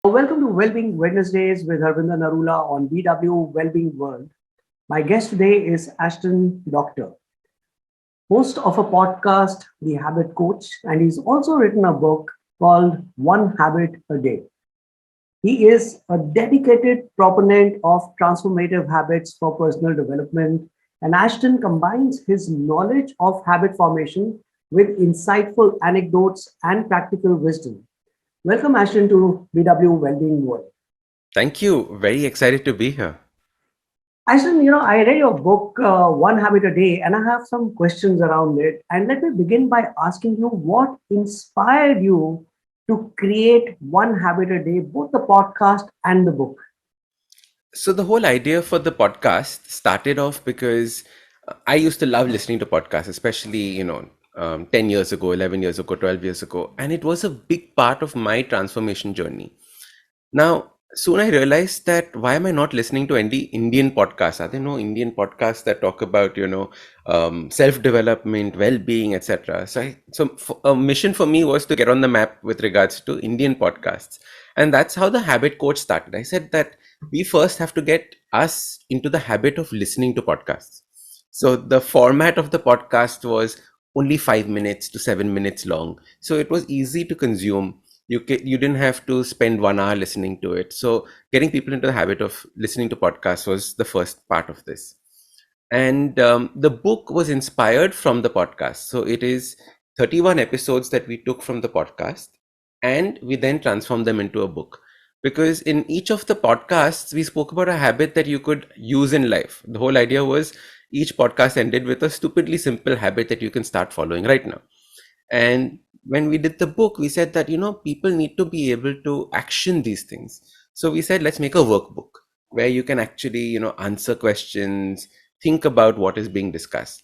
Welcome to Wellbeing Wednesdays with Harvinder Narula on BW Wellbeing World. My guest today is Ashdin Doctor, host of a podcast, The Habit Coach, and he's also written a book called One Habit a Day. He is a dedicated proponent of transformative habits for personal development, and Ashton combines his knowledge of habit formation with insightful anecdotes and practical wisdom. Welcome, Ashton, to BW Wellbeing World. Thank you. Very excited to be here. Ashton, I read your book, One Habit a Day, and I have some questions around it. And let me begin by asking you what inspired you to create One Habit a Day, both the podcast and the book? So, the whole idea for the podcast started off because I used to love listening to podcasts, especially, 10 years ago, 11 years ago, 12 years ago. And it was a big part of my transformation journey. Now, soon I realized that why am I not listening to any Indian podcasts? Are there no Indian podcasts that talk about, self-development, well-being, etc.? A mission for me was to get on the map with regards to Indian podcasts. And that's how the habit coach started. I said that we first have to get us into the habit of listening to podcasts. So the format of the podcast was only 5 minutes to 7 minutes long. So it was easy to consume. You didn't have to spend 1 hour listening to it. So getting people into the habit of listening to podcasts was the first part of this. And the book was inspired from the podcast. So it is 31 episodes that we took from the podcast, and we then transformed them into a book. Because in each of the podcasts, we spoke about a habit that you could use in life. The whole idea was each podcast ended with a stupidly simple habit that you can start following right now. And when we did the book, we said that, people need to be able to action these things. So we said, let's make a workbook where you can actually, answer questions, think about what is being discussed.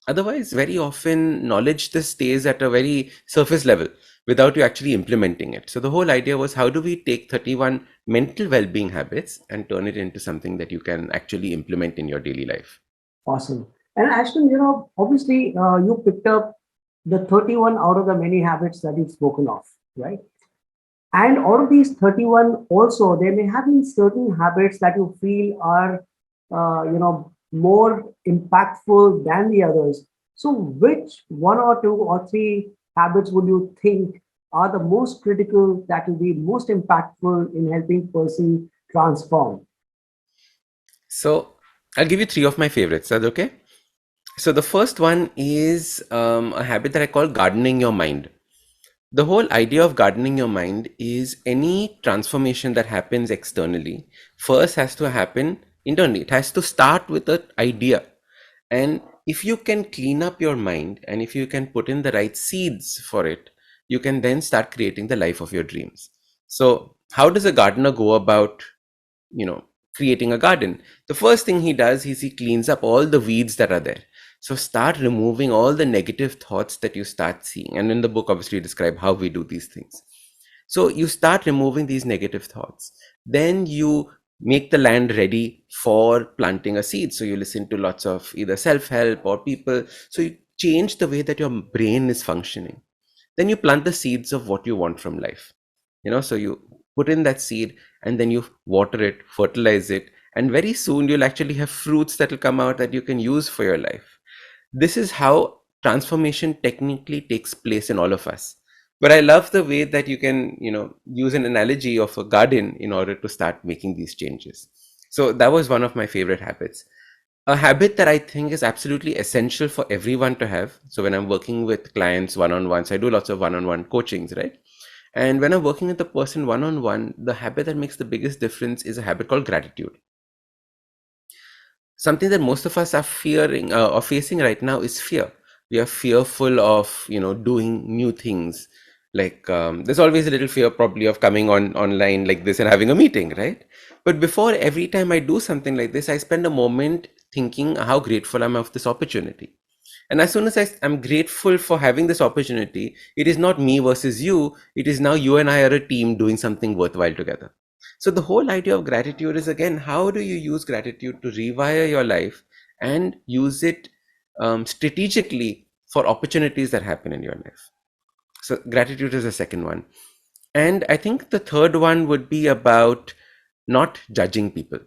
Otherwise, very often knowledge just stays at a very surface level without you actually implementing it. So the whole idea was, how do we take 31 mental well-being habits and turn it into something that you can actually implement in your daily life? Awesome. And Ashton, obviously you picked up the 31 out of the many habits that you've spoken of, right? And out of these 31, also, there may have been certain habits that you feel are, more impactful than the others. So, which one or two or three habits would you think are the most critical that will be most impactful in helping person transform? So I'll give you three of my favorites. That's okay. So the first one is a habit that I call gardening your mind. The whole idea of gardening your mind is any transformation that happens externally first has to happen internally. It has to start with an idea. And if you can clean up your mind and if you can put in the right seeds for it, you can then start creating the life of your dreams. So how does a gardener go about, you know, creating a garden? The first thing he does is he cleans up all the weeds that are there. So start removing all the negative thoughts that you start seeing. And in the book, obviously, you describe how we do these things. So you start removing these negative thoughts. Then you make the land ready for planting a seed. So you listen to lots of either self-help or people. So you change the way that your brain is functioning. Then you plant the seeds of what you want from life. So you put in that seed and then you water it, fertilize it, and very soon you'll actually have fruits that will come out that you can use for your life. This is how transformation technically takes place in all of us. But I love the way that you can, use an analogy of a garden in order to start making these changes. So that was one of my favorite habits. A habit that I think is absolutely essential for everyone to have. So when I'm working with clients one-on-ones, I do lots of one-on-one coachings, right? And when I'm working with a person one-on-one, the habit that makes the biggest difference is a habit called gratitude. Something that most of us are fearing or facing right now is fear. We are fearful of, doing new things. Like there's always a little fear probably of coming on online like this and having a meeting, right? But before every time I do something like this, I spend a moment thinking how grateful I'm of this opportunity. And as soon as I'm grateful for having this opportunity, it is not me versus you. It is now you and I are a team doing something worthwhile together. So the whole idea of gratitude is, again, how do you use gratitude to rewire your life and use it strategically for opportunities that happen in your life? So gratitude is the second one. And I think the third one would be about not judging people.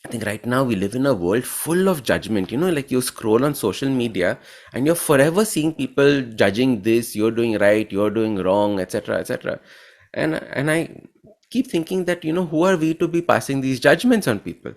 I think right now we live in a world full of judgment. Like you scroll on social media and you're forever seeing people judging this, you're doing right, you're doing wrong, etc., etc. And I keep thinking that, who are we to be passing these judgments on people?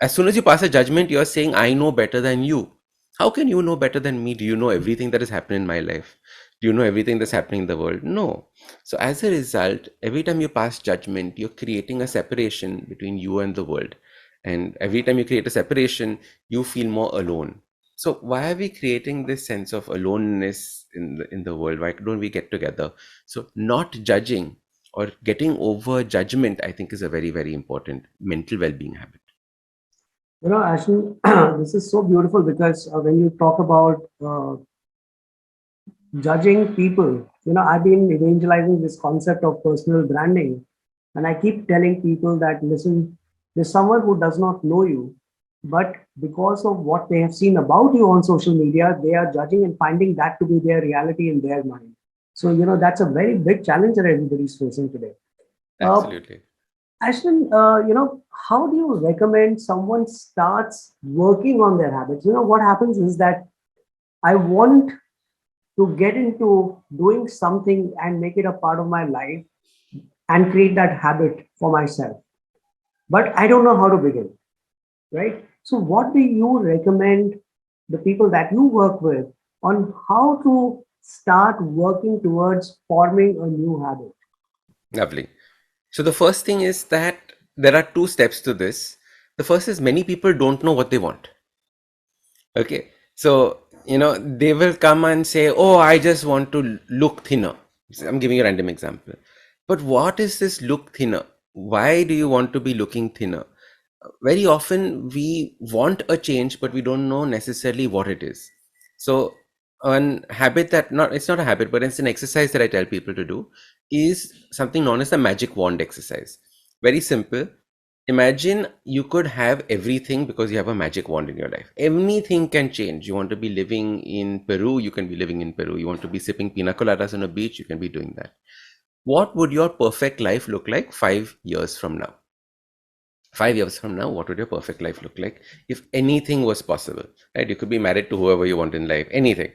As soon as you pass a judgment, you're saying, I know better than you. How can you know better than me? Do you know everything that is happening in my life? Do you know everything that's happening in the world? No. So, as a result, every time you pass judgment, you're creating a separation between you and the world. And every time you create a separation, you feel more alone. So, why are we creating this sense of aloneness in the world? Why don't we get together? So, not judging or getting over judgment, I think, is a very, very important mental well being habit. Ashley, this is so beautiful because when you talk about judging people, I've been evangelizing this concept of personal branding, and I keep telling people that listen, there's someone who does not know you, but because of what they have seen about you on social media, they are judging and finding that to be their reality in their mind. So, that's a very big challenge that everybody's facing today. Uh, Absolutely. Ashton, how do you recommend someone starts working on their habits? What happens is that I want to get into doing something and make it a part of my life and create that habit for myself. But I don't know how to begin, right? So, what do you recommend the people that you work with on how to start working towards forming a new habit? Lovely. So the first thing is that there are two steps to this. The first is many people don't know what they want. Okay. So, they will come and say, oh, I just want to look thinner. So I'm giving you a random example. But what is this look thinner? Why do you want to be looking thinner? Very often we want a change, but we don't know necessarily what it is. So one habit that not it's not a habit, but it's an exercise that I tell people to do is something known as the magic wand exercise. Very simple. Imagine you could have everything because you have a magic wand in your life. Anything can change. You want to be living in Peru, you can be living in Peru. You want to be sipping pina coladas on a beach, you can be doing that. What would your perfect life look like 5 years from now? 5 years from now, what would your perfect life look like if anything was possible? Right? You could be married to whoever you want in life, anything.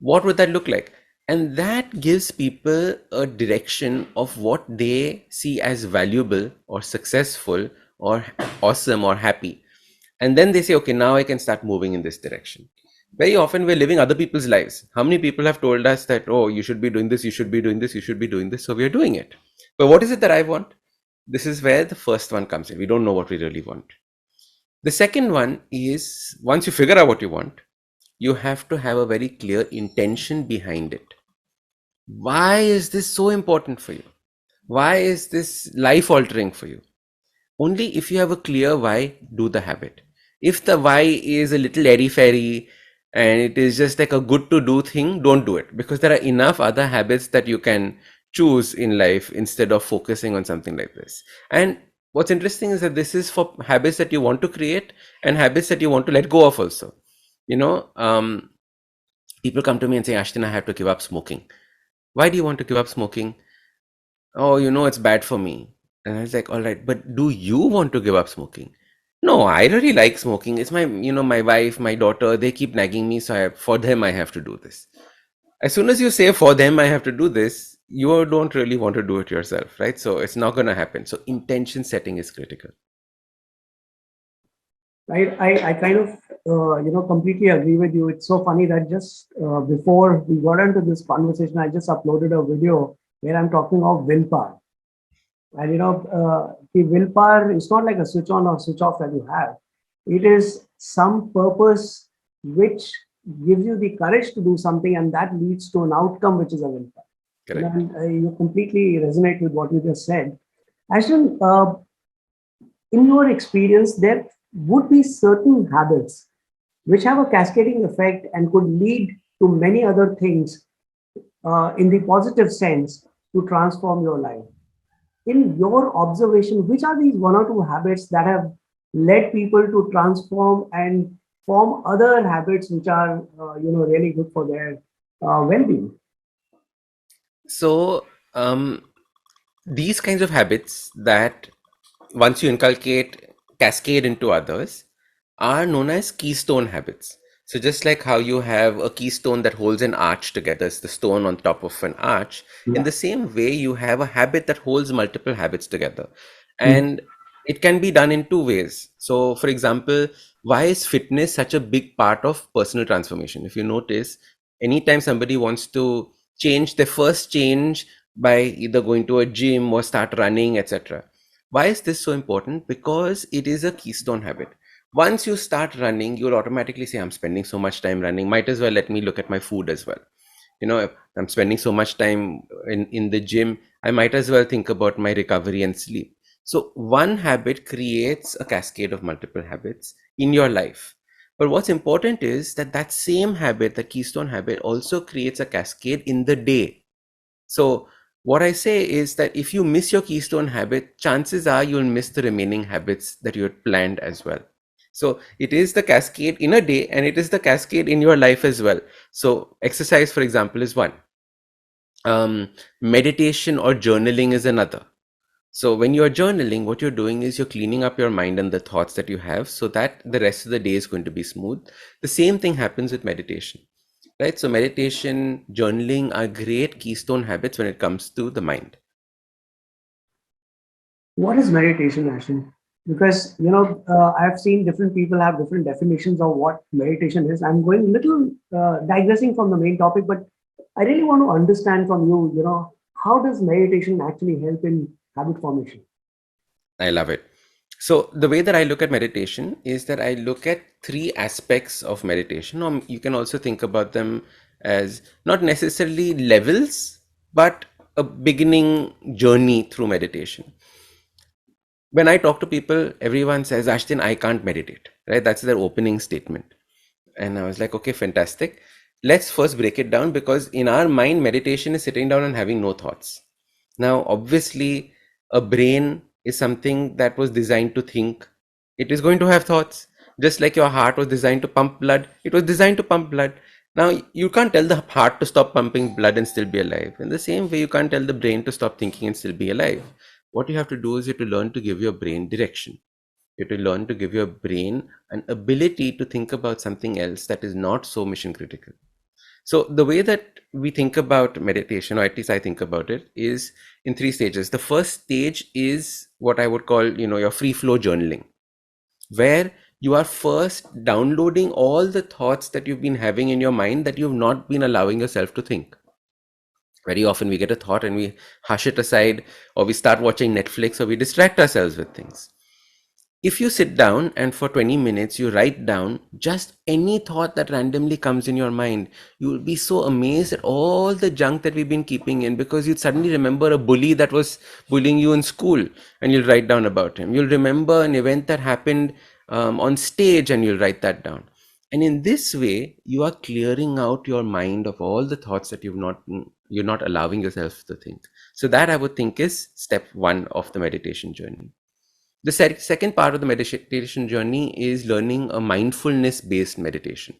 What would that look like? And that gives people a direction of what they see as valuable or successful or awesome or happy. And then they say, okay, now I can start moving in this direction. Very often we're living other people's lives. How many people have told us that, oh, you should be doing this, you should be doing this, you should be doing this. So we are doing it. But what is it that I want? This is where the first one comes in. We don't know what we really want. The second one is once you figure out what you want, you have to have a very clear intention behind it. Why is this so important for you? Why is this life altering for you? Only if you have a clear why, do the habit. If the why is a little airy fairy and it is just like a good to do thing, don't do it, because there are enough other habits that you can choose in life instead of focusing on something like this. And what's interesting is that this is for habits that you want to create and habits that you want to let go of also. You know, um, People come to me and say, Ashton, I have to give up smoking. Why do you want to give up smoking? Oh, it's bad for me. And I was like, all right, but do you want to give up smoking? No, I really like smoking. It's my wife, my daughter, they keep nagging me. So for them, I have to do this. As soon as you say for them, I have to do this, you don't really want to do it yourself, right? So it's not going to happen. So intention setting is critical. I kind of, completely agree with you. It's so funny that just before we got into this conversation, I just uploaded a video where I'm talking of willpower. And the willpower is not like a switch on or switch off that you have. It is some purpose which gives you the courage to do something, and that leads to an outcome which is a willpower. Correct. And you completely resonate with what you just said. Ashton, in your experience, there would be certain habits which have a cascading effect and could lead to many other things in the positive sense to transform your life. In your observation, which are these one or two habits that have led people to transform and form other habits which are really good for their well-being? So Um, these kinds of habits that once you inculcate cascade into others are known as keystone habits. So just like how you have a keystone that holds an arch together, it's the stone on top of an arch, in Yeah. the same way you have a habit that holds multiple habits together. Mm. And it can be done in two ways. So for example, why is fitness such a big part of personal transformation? If you notice, anytime somebody wants to change, their first change by either going to a gym or start running, etc. Why is this so important? Because it is a keystone habit. Once you start running, you'll automatically say, I'm spending so much time running, might as well let me look at my food as well. If I'm spending so much time in the gym, I might as well think about my recovery and sleep. So one habit creates a cascade of multiple habits in your life. But what's important is that that same habit, the keystone habit, also creates a cascade in the day. So what I say is that if you miss your keystone habit, chances are you'll miss the remaining habits that you had planned as well. So it is the cascade in a day, and it is the cascade in your life as well. So exercise, for example, is one. Meditation or journaling is another. So when you're journaling, what you're doing is you're cleaning up your mind and the thoughts that you have so that the rest of the day is going to be smooth. The same thing happens with meditation, right? So meditation, journaling are great keystone habits when it comes to the mind. What is meditation, Ashton? Because I've seen different people have different definitions of what meditation is. I'm going little digressing from the main topic, but I really want to understand from you. How does meditation actually help in habit formation? I love it. So the way that I look at meditation is that I look at three aspects of meditation, or you can also think about them as not necessarily levels, but a beginning journey through meditation. When I talk to people, everyone says, Ashton, I can't meditate, right? That's their opening statement. And I was like, okay, fantastic. Let's first break it down, because in our mind, meditation is sitting down and having no thoughts. Now, obviously, a brain is something that was designed to think. It is going to have thoughts. Just like your heart was designed to pump blood, it was designed to pump blood. Now, you can't tell the heart to stop pumping blood and still be alive. In the same way, you can't tell the brain to stop thinking and still be alive. What you have to do is you have to learn to give your brain direction. You have to learn to give your brain an ability to think about something else that is not so mission critical. So the way that we think about meditation, or at least I think about it, is in three stages. The first stage is what I would call, your free flow journaling, where you are first downloading all the thoughts that you've been having in your mind that you've not been allowing yourself to think. Very often we get a thought and we hush it aside, or we start watching Netflix, or we distract ourselves with things. If you sit down and for 20 minutes you write down just any thought that randomly comes in your mind, you will be so amazed at all the junk that we've been keeping in, because you'd suddenly remember a bully that was bullying you in school and you'll write down about him. You'll remember an event that happened on stage and you'll write that down. And in this way, you are clearing out your mind of all the thoughts that you're not allowing yourself to think. So that, I would think, is step one of the meditation journey. The second part of the meditation journey is learning a mindfulness based meditation.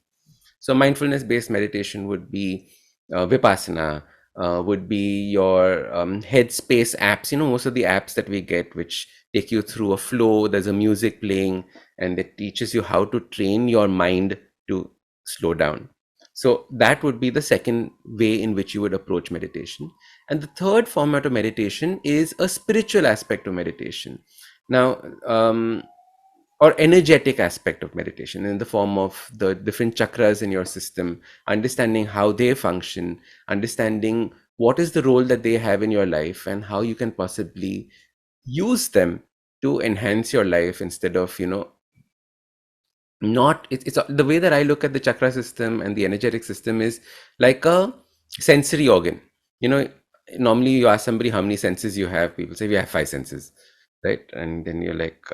So, mindfulness based meditation would be Vipassana, would be your Headspace apps. Most of the apps that we get, which take you through a flow, there's a music playing, and it teaches you how to train your mind to slow down. So, that would be the second way in which you would approach meditation. And the third format of meditation is a spiritual aspect of meditation. Now, or energetic aspect of meditation, in the form of the different chakras in your system, understanding how they function, understanding what is the role that they have in your life, and how you can possibly use them to enhance your life instead of, not it's the way that I look at the chakra system and the energetic system is like a sensory organ. you know Normally you ask somebody how many senses you have, people say we have five senses, right? And then you're like,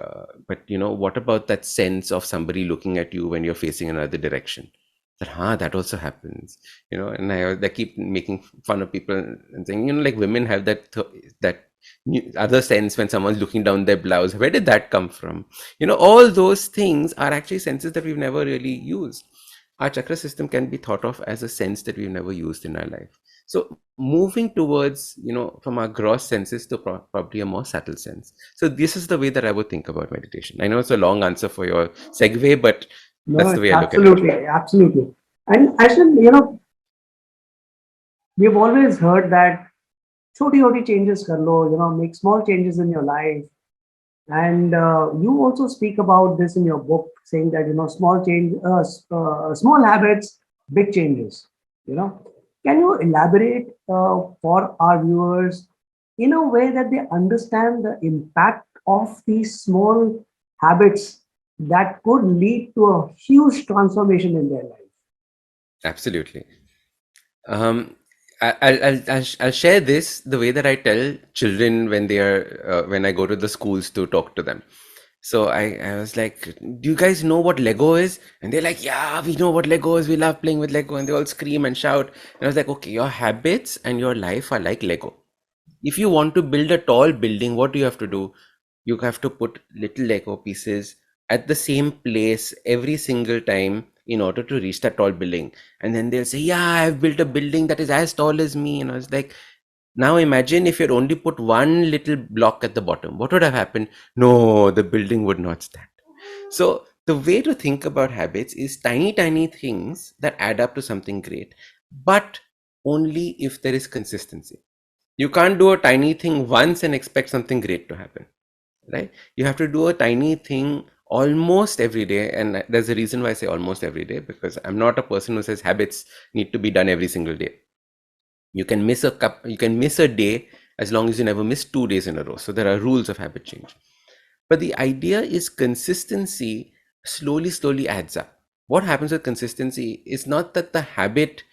but what about that sense of somebody looking at you when you're facing another direction? That also happens. And they keep making fun of people and saying, like women have that other sense when someone's looking down their blouse. Where did that come from? All those things are actually senses that we've never really used. Our chakra system can be thought of as a sense that we've never used in our life. So moving towards, from our gross senses to probably a more subtle sense. So this is the way that I would think about meditation. I know it's a long answer for your segue, but No, that's the it's way I look at it. absolutely, absolutely. And actually, we've always heard that choti choti changes kar lo, make small changes in your life. And you also speak about this in your book, saying that small habits, big changes. You know, can you elaborate for our viewers in a way that they understand the impact of these small habits that could lead to a huge transformation in their life? Absolutely. Um, I'll share this the way that I tell children when they are when I go to the schools to talk to them. So I was like, do you guys know what Lego is? And they're like, yeah, we know what Lego is. We love playing with Lego. And they all scream and shout. And I was like, okay, your habits and your life are like Lego. If you want to build a tall building, what do you have to do? You have to put little Lego pieces at the same place every single time in order to reach that tall building. And then they'll say, yeah, I've built a building that is as tall as me. And I was like, now imagine if you'd only put one little block at the bottom. What would have happened? No, the building would not stand. So the way to think about habits is tiny, tiny things that add up to something great, but only if there is consistency. You can't do a tiny thing once and expect something great to happen, right? You have to do a tiny thing almost every day. And there's a reason why I say almost every day, because I'm not a person who says habits need to be done every single day. You can miss a day as long as you never miss 2 days in a row. So there are rules of habit change. But the idea is consistency slowly adds up. What happens with consistency is not that the habit,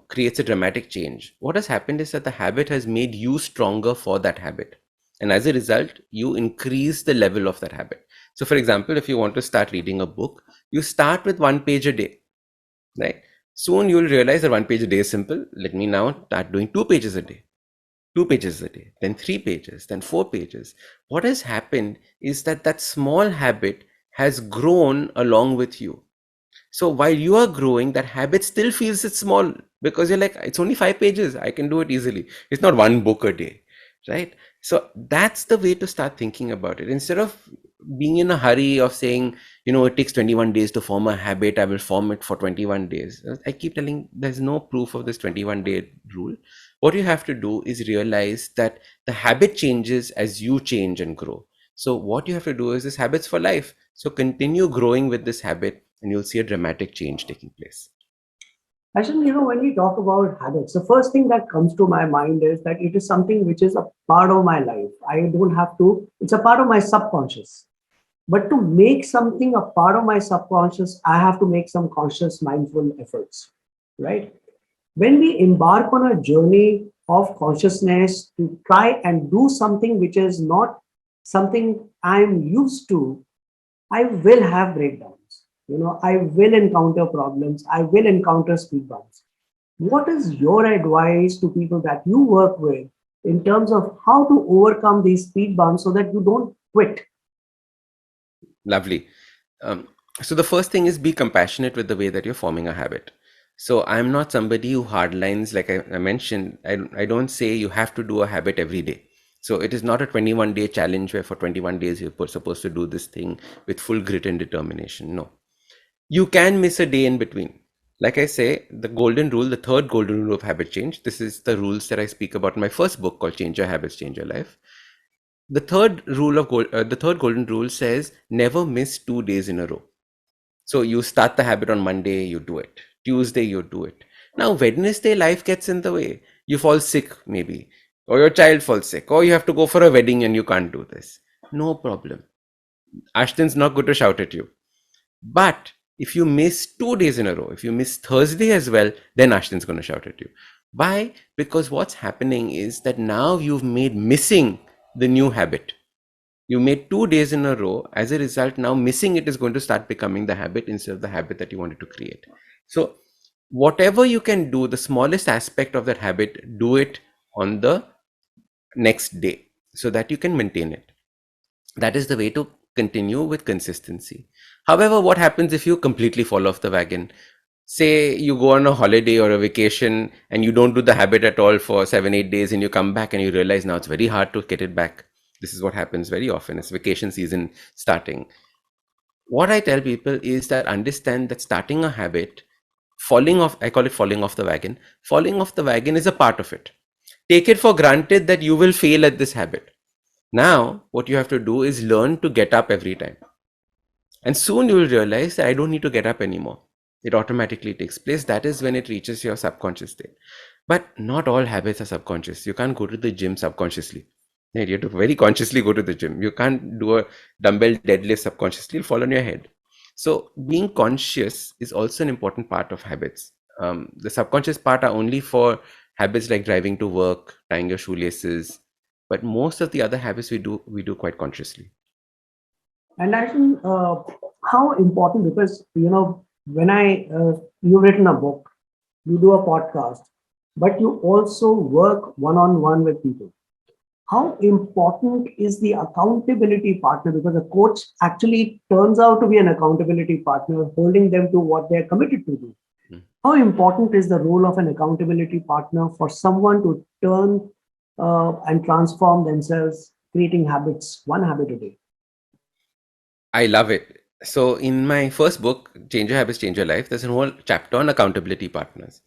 creates a dramatic change. What has happened is that the habit has made you stronger for that habit. And as a result, you increase the level of that habit. So for example, if you want to start reading a book, you start with 1 page a day, right? Soon you'll realize that 1 page a day is simple. Let me now start doing 2 pages a day. 2 pages a day, then 3 pages, then 4 pages. What has happened is that that small habit has grown along with you. So while you are growing, that habit still feels it's small because you're like, it's only 5 pages. I can do it easily. It's not one book a day, right? So that's the way to start thinking about it. Instead of being in a hurry of saying, it takes 21 days to form a habit, I will form it for 21 days. I keep telling there's no proof of this 21-day rule. What you have to do is realize that the habit changes as you change and grow. So what you have to do is this habits for life. So continue growing with this habit and you'll see a dramatic change taking place. Actually, when we talk about habits, the first thing that comes to my mind is that it is something which is a part of my life. I don't have to, it's a part of my subconscious. But to make something a part of my subconscious, I have to make some conscious, mindful efforts, right? When we embark on a journey of consciousness to try and do something which is not something I'm used to, I will have breakdowns. I will encounter problems. I will encounter speed bumps. What is your advice to people that you work with in terms of how to overcome these speed bumps so that you don't quit? Lovely. Um, so the first thing is be compassionate with the way that you're forming a habit. So I'm not somebody who hardlines, like I mentioned. I don't say you have to do a habit every day. So it is not a 21-day challenge where for 21 days you're supposed to do this thing with full grit and determination. No, you can miss a day in between. Like I say, the golden rule, the third golden rule of habit change. This is the rules that I speak about in my first book called Change Your Habits, Change Your Life. The third golden rule says never miss 2 days in a row. So you start the habit on Monday, you do it. Tuesday, you do it. Now, Wednesday, life gets in the way. You fall sick, maybe, or your child falls sick, or you have to go for a wedding and you can't do this. No problem. Ashdin's not going to shout at you. But if you miss 2 days in a row, if you miss Thursday as well, then Ashdin's going to shout at you. Why? Because what's happening is that now you've made missing the new habit. You made 2 days in a row. As a result, now missing it is going to start becoming the habit instead of the habit that you wanted to create. So whatever you can do, the smallest aspect of that habit, do it on the next day so that you can maintain it. That is the way to continue with consistency. However, what happens if you completely fall off the wagon? Say you go on a holiday or a vacation and you don't do the habit at all for 7 8 days, and you come back and you realize now it's very hard to get it back. This is what happens very often. It's vacation season starting. What I tell people is that understand that starting a habit, falling off, I call it falling off the wagon. Falling off the wagon is a part of it. Take it for granted that you will fail at this habit. Now, what you have to do is learn to get up every time. And soon you will realize that I don't need to get up anymore. It automatically takes place. That is when it reaches your subconscious state. But not all habits are subconscious. You can't go to the gym subconsciously. Right? You have to very consciously go to the gym. You can't do a dumbbell deadlift subconsciously, it'll fall on your head. So being conscious is also an important part of habits. The subconscious part are only for habits like driving to work, tying your shoelaces, but most of the other habits we do quite consciously. And actually, how important, because, when you've written a book, you do a podcast, but you also work one on one with people. How important is the accountability partner? Because a coach actually turns out to be an accountability partner, holding them to what they're committed to do. Mm. How important is the role of an accountability partner for someone to turn and transform themselves, creating habits, one habit a day? I love it. So in my first book, Change Your Habits, Change Your Life, there's a whole chapter on accountability partners.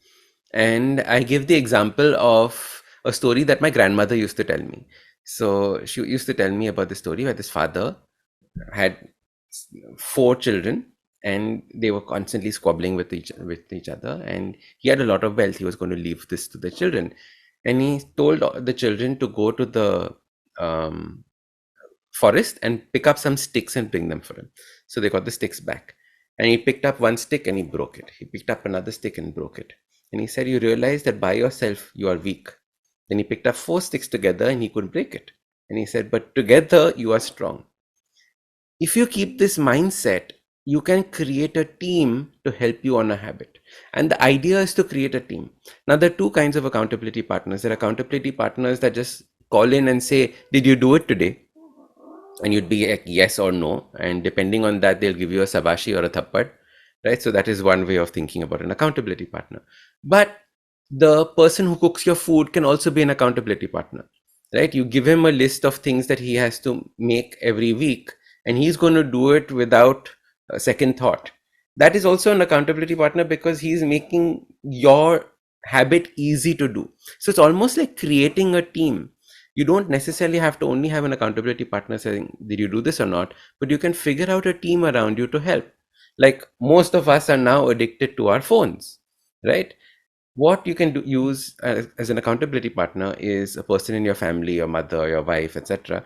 And I give the example of a story that my grandmother used to tell me. So she used to tell me about the story where this father had 4 children, and they were constantly squabbling with each other, and he had a lot of wealth. He was going to leave this to the children, and he told the children to go to the um, forest and pick up some sticks and bring them for him. So they got the sticks back. And he picked up one stick and he broke it. He picked up another stick and broke it. And he said, you realize that by yourself you are weak. Then he picked up 4 sticks together and he could break it. And he said, but together you are strong. If you keep this mindset, you can create a team to help you on a habit. And the idea is to create a team. Now, there are two kinds of accountability partners. There are accountability partners that just call in and say, did you do it today? And you'd be like yes or no, and depending on that they'll give you a sabashi or a thappad, right? So that is one way of thinking about an accountability partner. But the person who cooks your food can also be an accountability partner, right? You give him a list of things that he has to make every week, and he's going to do it without a second thought. That is also an accountability partner because he's making your habit easy to do. So it's almost like creating a team. You don't necessarily have to only have an accountability partner saying, did you do this or not? But you can figure out a team around you to help. Like most of us are now addicted to our phones, right? What you can use as an accountability partner is a person in your family, your mother, your wife, etc.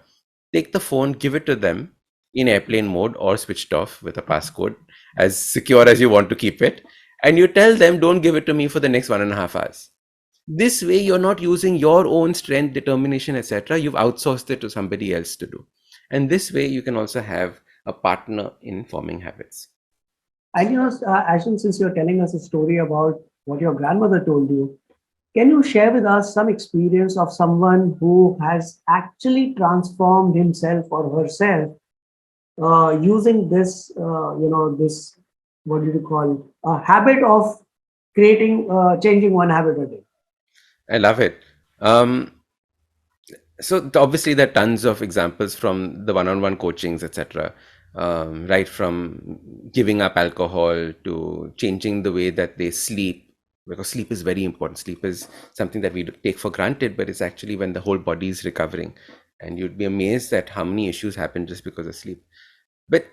Take the phone, give it to them in airplane mode or switched off with a passcode, as secure as you want to keep it. And you tell them, don't give it to me for the next 1.5 hours. This way, you're not using your own strength, determination, etc. You've outsourced it to somebody else to do. And this way, you can also have a partner in forming habits. And Ashton, since you're telling us a story about what your grandmother told you, can you share with us some experience of someone who has actually transformed himself or herself using this, this, what do you call, a habit of changing one habit a day? I love it. So obviously there are tons of examples from the one-on-one coachings, etc. Right from giving up alcohol to changing the way that they sleep, because sleep is very important. Sleep is something that we take for granted, but it's actually when the whole body is recovering. And you'd be amazed at how many issues happen just because of sleep. But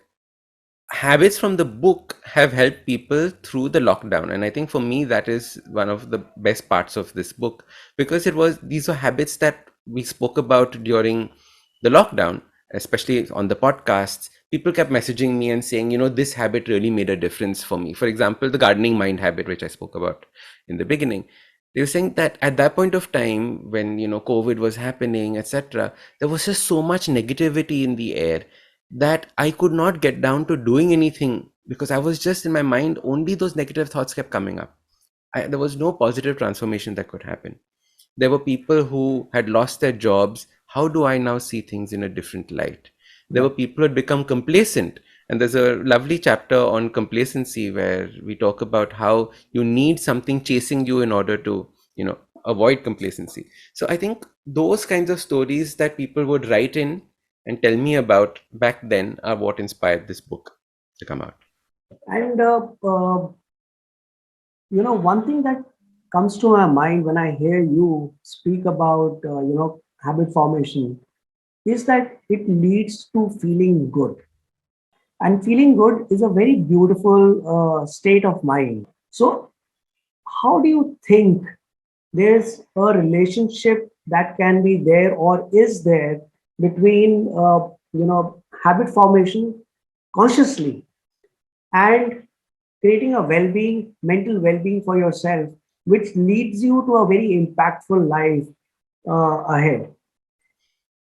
habits from the book have helped people through the lockdown, and I think for me that is one of the best parts of this book, because these were habits that we spoke about during the lockdown, especially on the podcasts. People kept messaging me and saying, this habit really made a difference for me. For example, the gardening mind habit, which I spoke about in the beginning. They were saying that at that point of time when COVID was happening, etc., there was just so much negativity in the air that I could not get down to doing anything, because I was just in my mind, only those negative thoughts kept coming up. There was no positive transformation that could happen. There were people who had lost their jobs. How do I now see things in a different light? There Yeah. were people who had become complacent. And there's a lovely chapter on complacency where we talk about how you need something chasing you in order to, avoid complacency. So I think those kinds of stories that people would write in and tell me about back then are what inspired this book to come out. And one thing that comes to my mind when I hear you speak about habit formation is that it leads to feeling good, and feeling good is a very beautiful state of mind. So, how do you think there's a relationship that can be there or is there between habit formation consciously and creating a well-being, mental well-being for yourself, which leads you to a very impactful life ahead?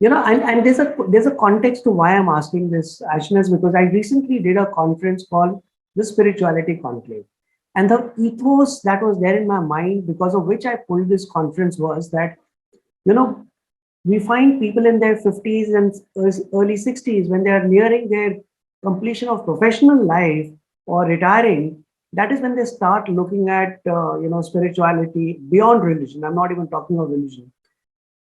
And there's a context to why I'm asking this, Ashnas, because I recently did a conference called the Spirituality Conclave. And the ethos that was there in my mind, because of which I pulled this conference, was that, you know, we find people in their 50s and early 60s, when they are nearing their completion of professional life or retiring, that is when they start looking at, spirituality beyond religion. I'm not even talking of religion.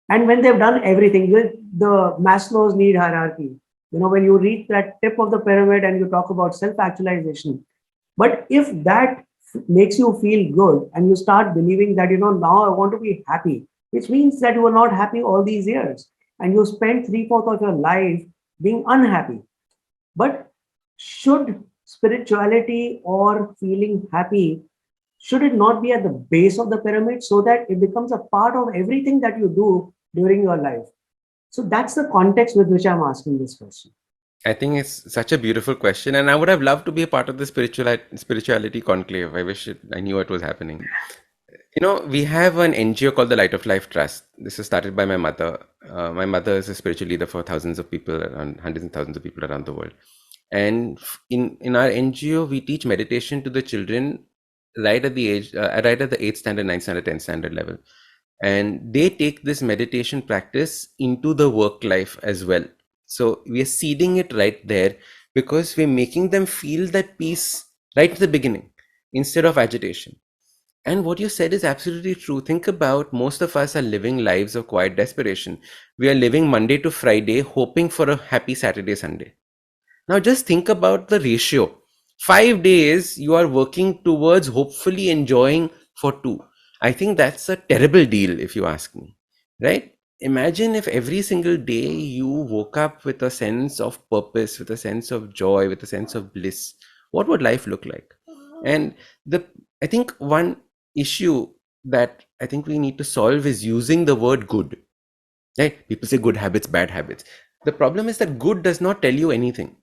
And when they've done everything with the Maslow's need hierarchy, when you reach that tip of the pyramid and you talk about self actualization, but if that makes you feel good and you start believing that, now I want to be happy, which means that you were not happy all these years and you spent three-fourths of your life being unhappy. But should spirituality or feeling happy, should it not be at the base of the pyramid so that it becomes a part of everything that you do during your life? So that's the context with which I'm asking this question. I think it's such a beautiful question, and I would have loved to be a part of the spirituality conclave. I knew it was happening. We have an NGO called the Light of Life Trust. This was started by my mother. My mother is a spiritual leader for thousands of people, around hundreds and thousands of people around the world. And in our NGO, we teach meditation to the children right at the 8th standard, 9th standard, 10th standard level, and they take this meditation practice into the work life as well. So we are seeding it right there because we're making them feel that peace right at the beginning instead of agitation. And what you said is absolutely true. Think about, most of us are living lives of quiet desperation. We are living Monday to Friday, hoping for a happy Saturday, Sunday. Now just think about the ratio. 5 days you are working towards hopefully enjoying for two. I think that's a terrible deal if you ask me, right? Imagine if every single day you woke up with a sense of purpose, with a sense of joy, with a sense of bliss. What would life look like? And the I think one issue that I think we need to solve is using the word good. Right? People say good habits, bad habits. The problem is that good does not tell you anything.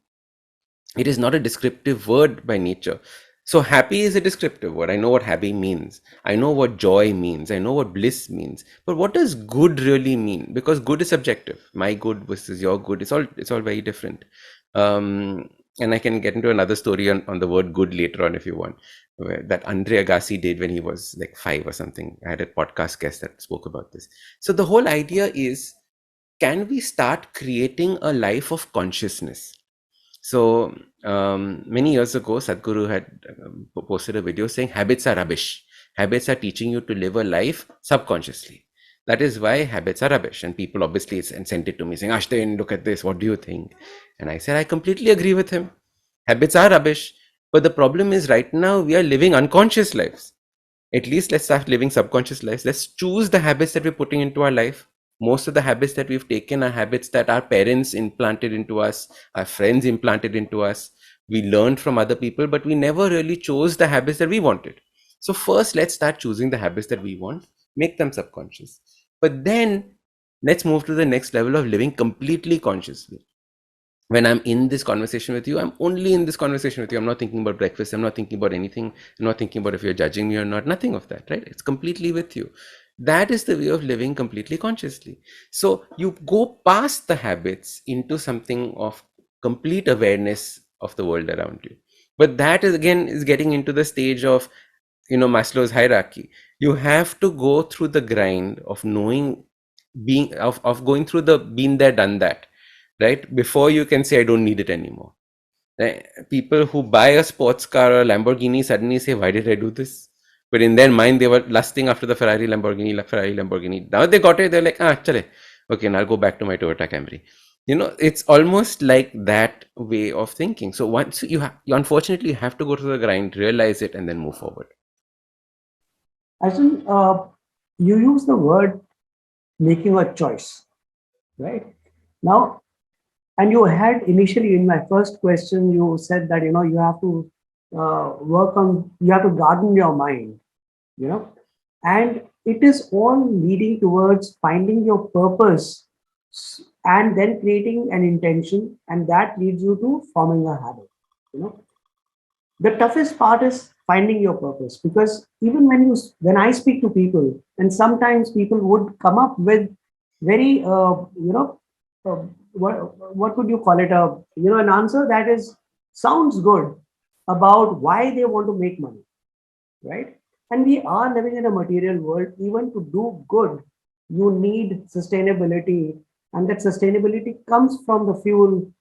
It is not a descriptive word by nature. So happy is a descriptive word. I know what happy means. I know what joy means. I know what bliss means. But what does good really mean? Because good is subjective. My good versus your good. It's all very different. And I can get into another story on the word good later on if you want. That Andre Agassi did when he was like 5 or something. I had a podcast guest that spoke about this. So the whole idea is, can we start creating a life of consciousness? So many years ago, Sadhguru had posted a video saying habits are rubbish. Habits are teaching you to live a life subconsciously. That is why habits are rubbish. And people obviously sent it to me saying, Ashdin, look at this. What do you think? And I said, I completely agree with him. Habits are rubbish. But the problem is right now we are living unconscious lives. At least let's start living subconscious lives. Let's choose the habits that we're putting into our life. Most of the habits that we've taken are habits that our parents implanted into us, our friends implanted into us. We learned from other people, but we never really chose the habits that we wanted. So first, let's start choosing the habits that we want, make them subconscious. But then let's move to the next level of living completely consciously. When I'm in this conversation with you, I'm only in this conversation with you. I'm not thinking about breakfast. I'm not thinking about anything. I'm not thinking about if you're judging me or not. Nothing of that, right? It's completely with you. That is the way of living completely consciously. So you go past the habits into something of complete awareness of the world around you. But that is again is getting into the stage of, Maslow's hierarchy. You have to go through the grind of knowing, of going through the been there, done that, right? Before you can say, I don't need it anymore. People who buy a sports car or a Lamborghini suddenly say, why did I do this? But in their mind, they were lusting after the Ferrari, Lamborghini, Ferrari, Lamborghini. Now they got it, they're like, chale. Okay, now I'll go back to my Toyota Camry. It's almost like that way of thinking. So once you unfortunately have to go to the grind, realize it, and then move forward. Actually, you use the word making a choice, right? Now, and you had initially in my first question, you said that you have to you have to garden your mind, you know, and it is all leading towards finding your purpose and then creating an intention, and that leads you to forming a habit. You know, the toughest part is finding your purpose, because even when I speak to people, and sometimes people would come up with very uh, what would you call it, an answer that is sounds good about why they want to make money, right? And we are living in a material world. Even to do good, you need sustainability, and that sustainability comes from the fuel,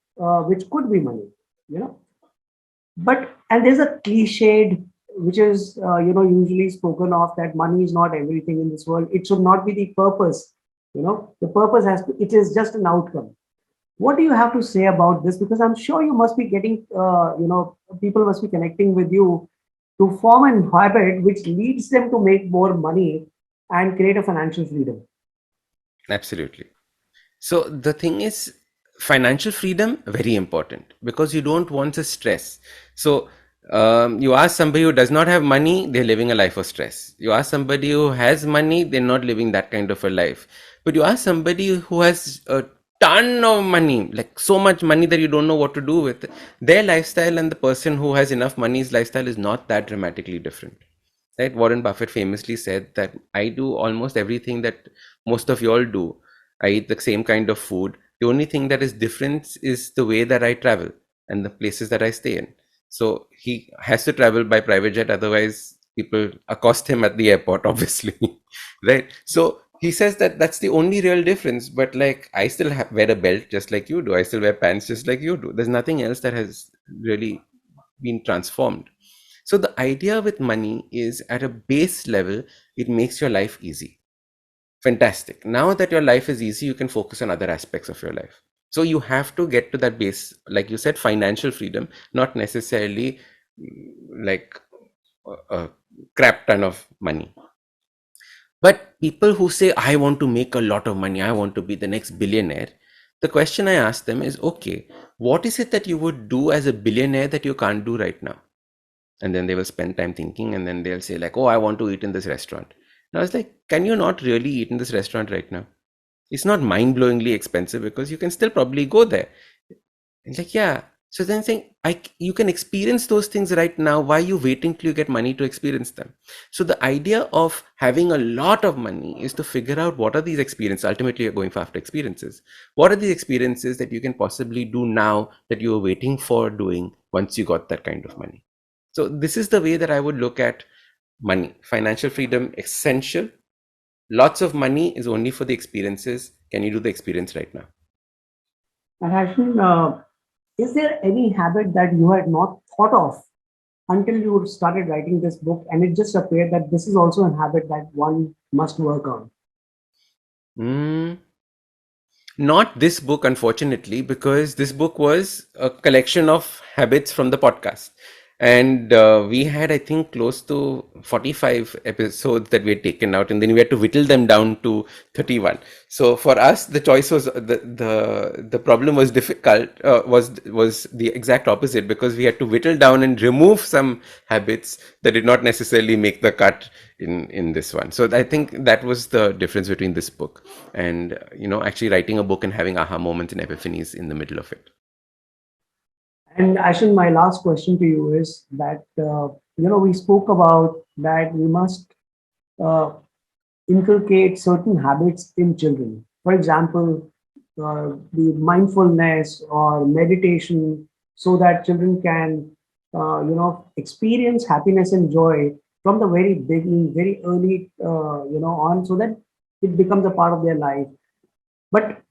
which could be money, you know. But and there's a cliched which is usually spoken of, that money is not everything in this world. It should not be the purpose. The purpose has to. It is just an outcome. What do you have to say about this? Because I'm sure you must be getting, people must be connecting with you to form an habit which leads them to make more money and create a financial freedom. Absolutely. So the thing is, financial freedom very important because you don't want the stress. So you ask somebody who does not have money, they're living a life of stress. You ask somebody who has money, they're not living that kind of a life. But you ask somebody who has a ton of money, like so much money that you don't know what to do with, their lifestyle and the person who has enough money's lifestyle is not that dramatically different. Right? Warren Buffett famously said that I do almost everything that most of y'all do. I eat the same kind of food. The only thing that is different is the way that I travel and the places that I stay in. So he has to travel by private jet, otherwise people accost him at the airport, obviously. Right? So he says that that's the only real difference. But like, I still wear a belt just like you do. I still wear pants just like you do. There's nothing else that has really been transformed. So the idea with money is, at a base level, it makes your life easy. Fantastic. Now that your life is easy, you can focus on other aspects of your life. So you have to get to that base, like you said, financial freedom, not necessarily like a crap ton of money. But people who say, I want to make a lot of money, I want to be the next billionaire, the question I ask them is, okay, what is it that you would do as a billionaire that you can't do right now? And then they will spend time thinking, and then they'll say like, oh, I want to eat in this restaurant. And I was like, can you not really eat in this restaurant right now? It's not mind-blowingly expensive because you can still probably go there. And like, yeah. So then saying, you can experience those things right now. Why are you waiting till you get money to experience them? So the idea of having a lot of money is to figure out what are these experiences. Ultimately, you're going for after experiences. What are these experiences that you can possibly do now that you were waiting for doing once you got that kind of money? So this is the way that I would look at money. Financial freedom, essential. Lots of money is only for the experiences. Can you do the experience right now? And actually, is there any habit that you had not thought of until you started writing this book, and it just appeared that this is also a habit that one must work on? Mm, Not this book, unfortunately, because this book was a collection of habits from the podcast. And we had, I think, close to 45 episodes that we had taken out, and then we had to whittle them down to 31. So for us, the choice was the problem was difficult, was the exact opposite, because we had to whittle down and remove some habits that did not necessarily make the cut in this one. So I think that was the difference between this book and actually writing a book and having aha moments and epiphanies in the middle of it. And Ashin, my last question to you is that we spoke about that we must uh, inculcate certain habits in children. For example, the mindfulness or meditation, so that children can, experience happiness and joy from the very beginning, very early, on, so that it becomes a part of their life. But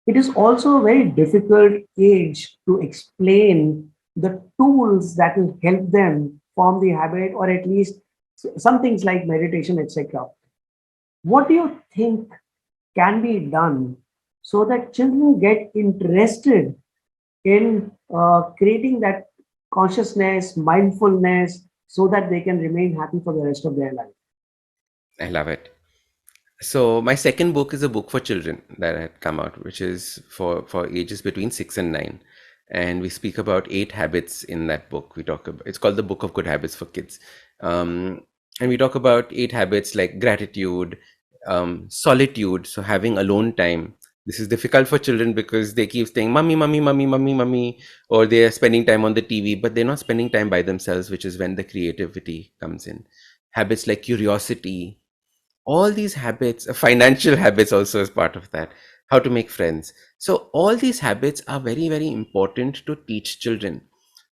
It is also a very difficult age to explain the tools that will help them form the habit, or at least some things like meditation, etc. What do you think can be done so that children get interested in creating that consciousness, mindfulness, so that they can remain happy for the rest of their life? I love it. So my second book is a book for children that had come out, which is for ages between 6 and 9, and we speak about 8 habits in that book. We talk about, it's called the Book of Good Habits for Kids, um, and we talk about 8 habits like gratitude, solitude, so having alone time. This is difficult for children because they keep saying mummy, mummy, mummy, mummy, mummy, or they are spending time on the TV, but they're not spending time by themselves, which is when the creativity comes in. Habits like curiosity, all these habits, financial habits also is part of that, how to make friends. So all these habits are very, very important to teach children.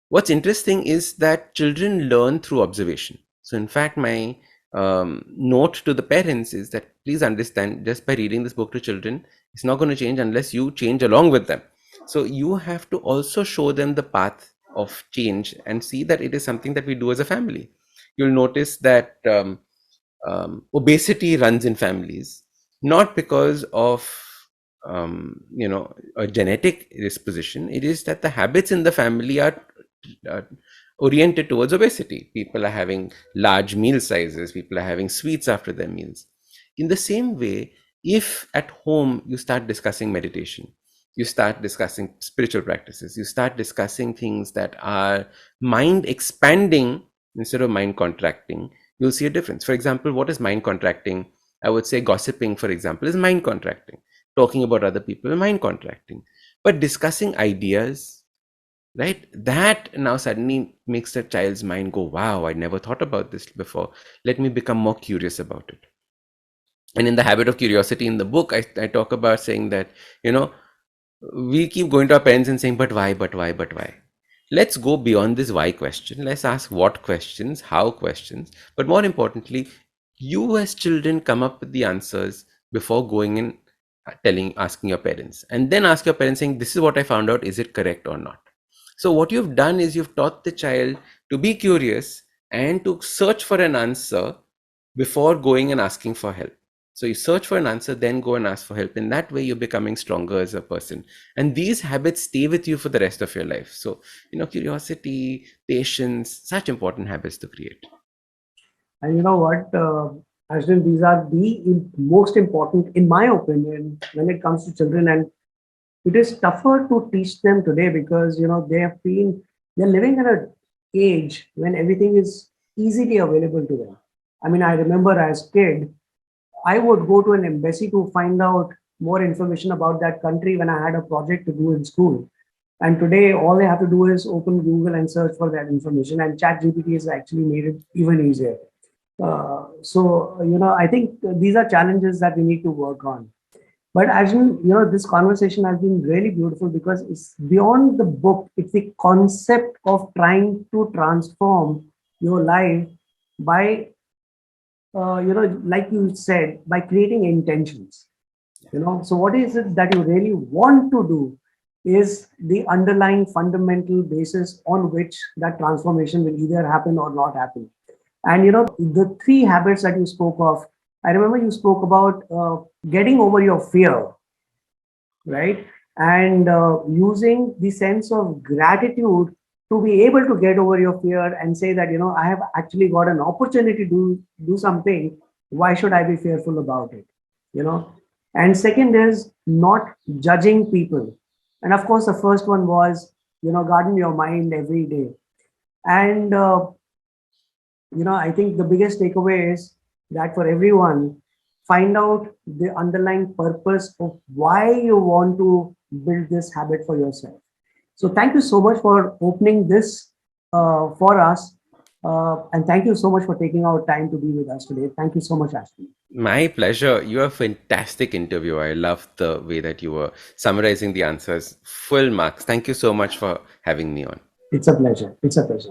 What's interesting is that children learn through observation. So in fact, my note to the parents is that please understand, just by reading this book to children, it's not going to change unless you change along with them. So you have to also show them the path of change and see that it is something that we do as a family. You'll notice that obesity runs in families, not because of a genetic disposition. It is that the habits in the family are uh, oriented towards obesity. People are having large meal sizes, people are having sweets after their meals. In the same way, if at home you start discussing meditation, you start discussing spiritual practices, you start discussing things that are mind expanding instead of mind contracting, you'll see a difference. For example, what is mind contracting? I would say gossiping, for example, is mind contracting. Talking about other people is mind contracting. But discussing ideas, right, that now suddenly makes the child's mind go, wow, I never thought about this before. Let me become more curious about it. And in the habit of curiosity in the book, I talk about saying that, we keep going to our parents and saying, but why, but why, but why? Let's go beyond this why question. Let's ask what questions, how questions. But more importantly, you as children come up with the answers before going and asking your parents. And then ask your parents saying, this is what I found out. Is it correct or not? So what you've done is you've taught the child to be curious and to search for an answer before going and asking for help. So you search for an answer, then go and ask for help. In that way, you're becoming stronger as a person. And these habits stay with you for the rest of your life. So, curiosity, patience, such important habits to create. And you know what, Ashdin, these are the most important, in my opinion, when it comes to children. And it is tougher to teach them today because they're living in an age when everything is easily available to them. I mean, I remember as kid, I would go to an embassy to find out more information about that country when I had a project to do in school. And today, all they have to do is open Google and search for that information. And ChatGPT has actually made it even easier. I think these are challenges that we need to work on. But actually, this conversation has been really beautiful because it's beyond the book. It's the concept of trying to transform your life by, like you said, by creating intentions. So what is it that you really want to do is the underlying fundamental basis on which that transformation will either happen or not happen. And the three habits that you spoke of, I remember you spoke about getting over your fear, right? And using the sense of gratitude to be able to get over your fear and say that, I have actually got an opportunity to do something. Why should I be fearful about it? You know, and second is not judging people. And of course, the first one was, garden your mind every day. And I think the biggest takeaway is that for everyone, find out the underlying purpose of why you want to build this habit for yourself. So thank you so much for opening this for us. And thank you so much for taking our time to be with us today. Thank you so much, Ashley. My pleasure. You are a fantastic interviewer. I love the way that you were summarizing the answers. Full marks. Thank you so much for having me on. It's a pleasure. It's a pleasure.